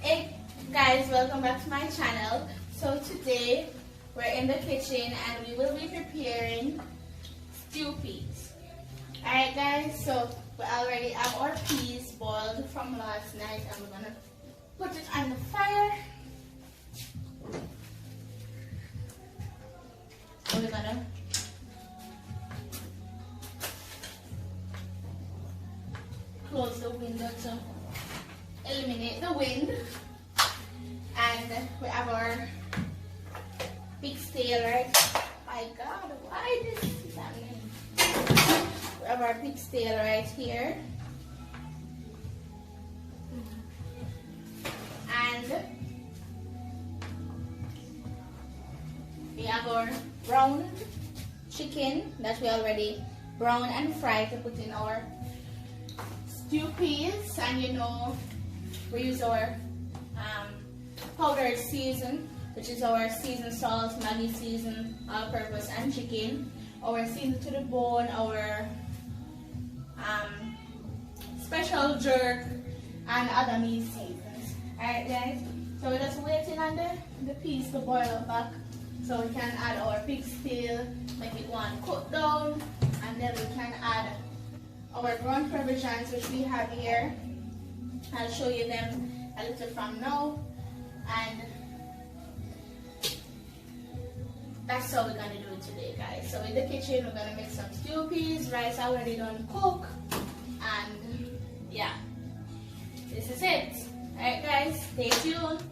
Hey guys, welcome back to my channel. So today we're in the kitchen and we will be preparing stew peas. Alright guys, so we already have our peas boiled from last night and we're gonna put it on the fire. So we're gonna close the window to eliminate the wind. And we have our pig's tail, right? My God, why this is happening? We have our pig's tail right here. And we have our brown chicken that we already browned and fried to put in our stew peas. And you know, we use our powdered season, which is our seasoned salt, Maggi season, all-purpose, and chicken. Our season to the bone, our special jerk, and other meat seasons. Alright guys, so we're just waiting on the peas to boil up back so we can add our pig's tail, make it one cook down, and then we can add our ground provisions which we have here. I'll show you them a little from now. And that's how we're gonna do it today, guys. So in the kitchen we're gonna make some stew peas, rice already done cook, and yeah, this is it. Alright guys, stay tuned.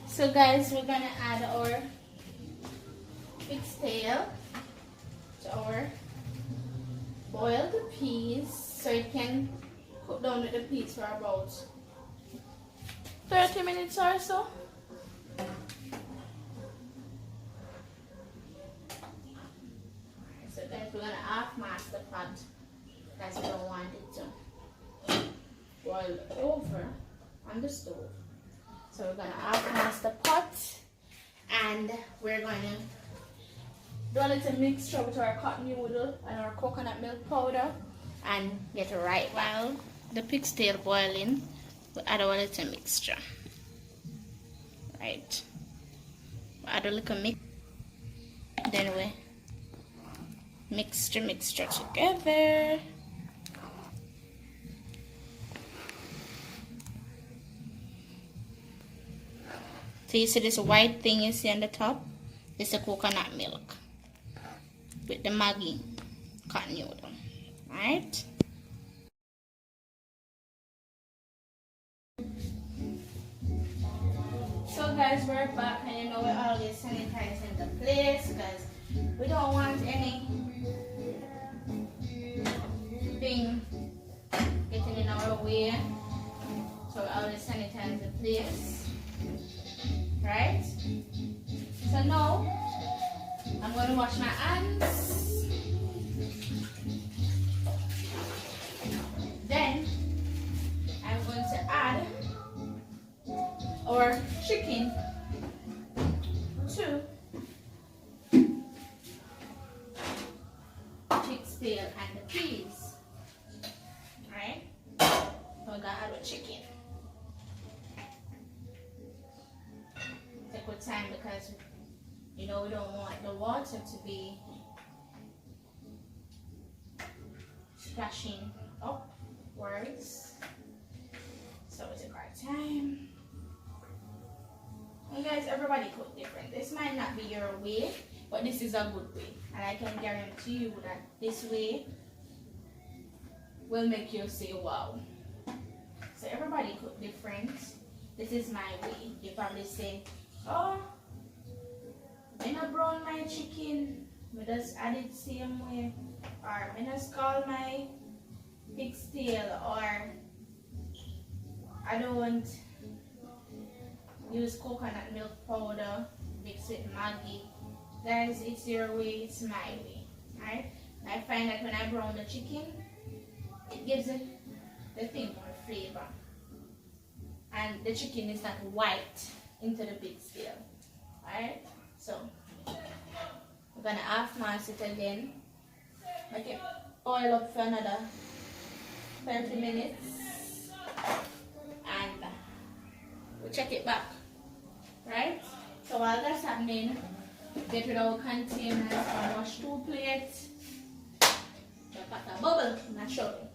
So guys, we're gonna add our pig's tail to our boiled peas so it can cook down with the peas for about 30 minutes or so. So guys, we're gonna half-mask the pot because we don't want it to boil over on the stove. So we're going to half-mask the pot and we're going to do a little mixture with our cotton noodle and our coconut milk powder and get it right while the pig's tail boiling. We'll add our little mixture. Right. We'll add a little mix. Then we mixture together. So you see this white thing you see on the top? It's the coconut milk with the Maggi cotton noodle. Right? So guys, we're back and you know we're always sanitizing the place because we don't want anything getting in our way. So we always sanitize the place. Right? So now I'm going to wash my hands. Then I'm going to add our chicken to pig's tail and the peas. Right? So we're going to add our chicken. Take our time because you know we don't want the water to be splashing upwards, so we take our time. And guys, everybody cook different. This might not be your way, but this is a good way, and I can guarantee you that this way will make you say wow. So everybody cook different. This is my way. You probably say, oh, when I brown my chicken, I just add it same way. Or when I scald my pig's tail, or I don't use coconut milk powder, mix with Maggi. Guys, it's your way, it's my way. Alright? I find that when I brown the chicken, it gives it the thing more flavor. And the chicken is not white into the pig's tail. Alright? So we're gonna half mask it again. Make it oil up for another 30 minutes. And we'll check it back. Right? So while that's happening, get rid of our containers and wash 2 plates. Just got a bubble, naturally.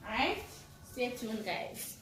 Alright? Stay tuned, guys.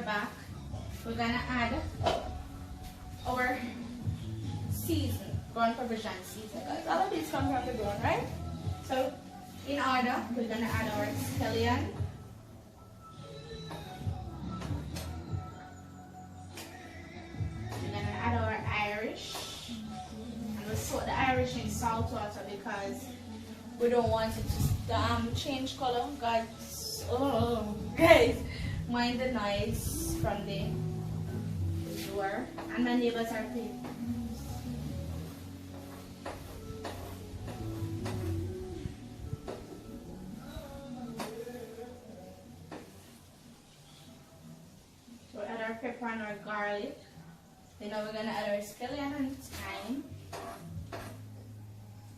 Back, we're gonna add our season, ground provision season. Guys, all of these come from the ground, right? So, in order, we're gonna add our scallion. We're gonna add our Irish, and we'll soak the Irish in salt water because we don't want it to change color. Guys, mind the noise from the door, and my neighbors are playing. So add our pepper and our garlic. Then now we're gonna add our scallion and thyme,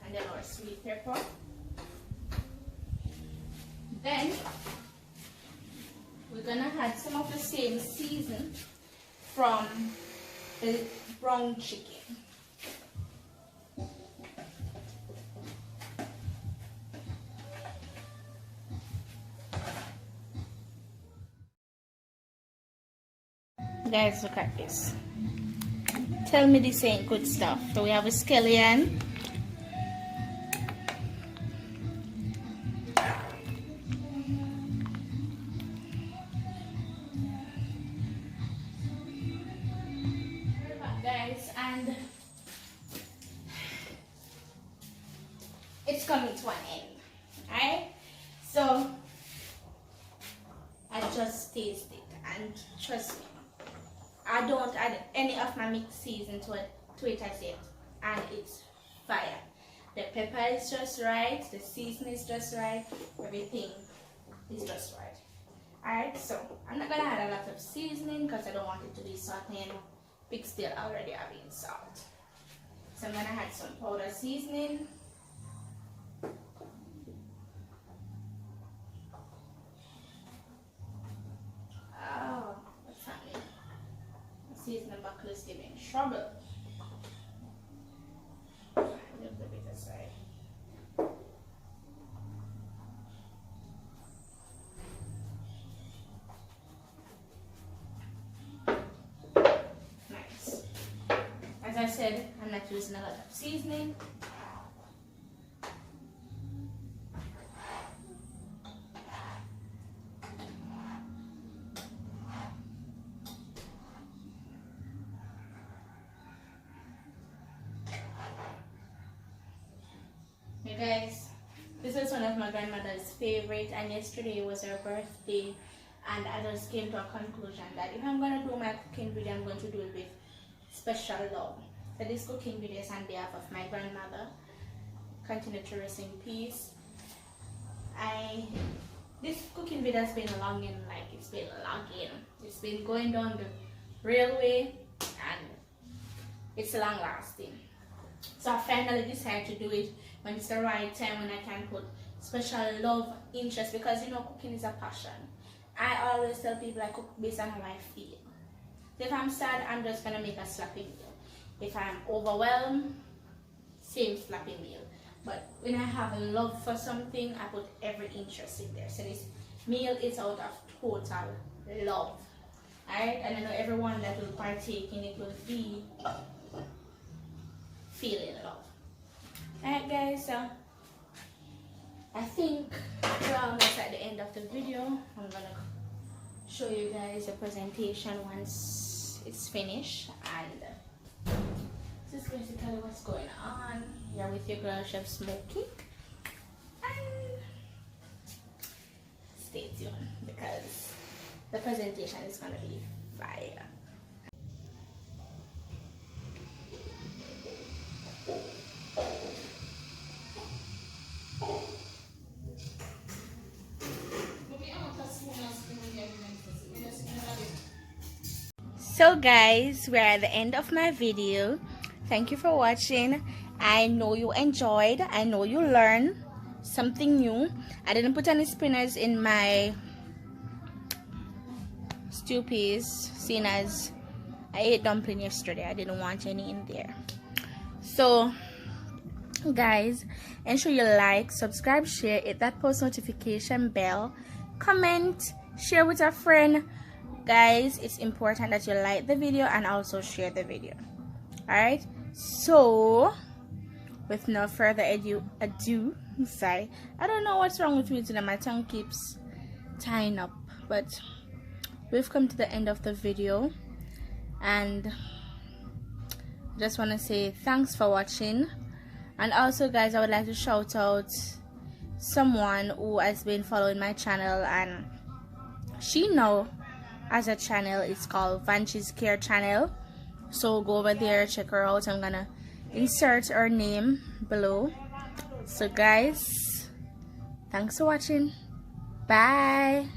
and then our sweet pepper. Then we're gonna add some of the same season from the brown chicken. Guys, look at this. Tell me this ain't good stuff. So we have a scallion. And it's coming to an end. Alright? So I just taste it, and trust me, I don't add any of my mixed season to it as yet, and it's fire. The pepper is just right, the seasoning is just right, everything is just right. Alright, so I'm not gonna add a lot of seasoning because I don't want it to be sauteing. Pig's tail already having salt. So I'm gonna add some powder seasoning. Oh, what's happening? The seasoning buckle is giving trouble. A little bit aside. As I said, I'm not using a lot of seasoning. Hey guys, this is one of my grandmother's favorite, and yesterday was her birthday, and I just came to a conclusion that if I'm going to do my cooking video, I'm going to do it with special love. So this cooking video is on behalf of my grandmother. Continue to rest in peace. This cooking video has been longing, like it's been longing. It's been going down the railway, and it's long lasting. So I finally decided to do it when it's the right time, when I can put special love, interest, because you know cooking is a passion. I always tell people I cook based on how I feel. So if I'm sad, I'm just gonna make a sloppy meal. If I'm overwhelmed, same sloppy meal. But when I have a love for something, I put every interest in there. So this meal is out of total love. Alright, and I know everyone that will partake in it will be feeling love. Alright guys, so I think we're almost at the end of the video. I'm gonna show you guys the presentation once it's finished, and this is basically what's going on here with your girl Chef Smokey. And stay tuned because the presentation is gonna be fire. So guys, we're at the end of my video. Thank you for watching. I know you enjoyed. I know you learned something new. I didn't put any spinners in my stew peas, seeing as I ate dumpling yesterday. I didn't want any in there. So guys, ensure you like, subscribe, share, hit that post notification bell, comment, share with a friend. Guys, it's important that you like the video and also share the video. Alright, so with no further ado, sorry, I don't know what's wrong with me today. My tongue keeps tying up, but we've come to the end of the video, and I just want to say thanks for watching. And also guys, I would like to shout out someone who has been following my channel, and she know as a channel, it's called Vanchi's Care channel. So go over there, check her out. I'm gonna insert her name below. So guys, thanks for watching. Bye.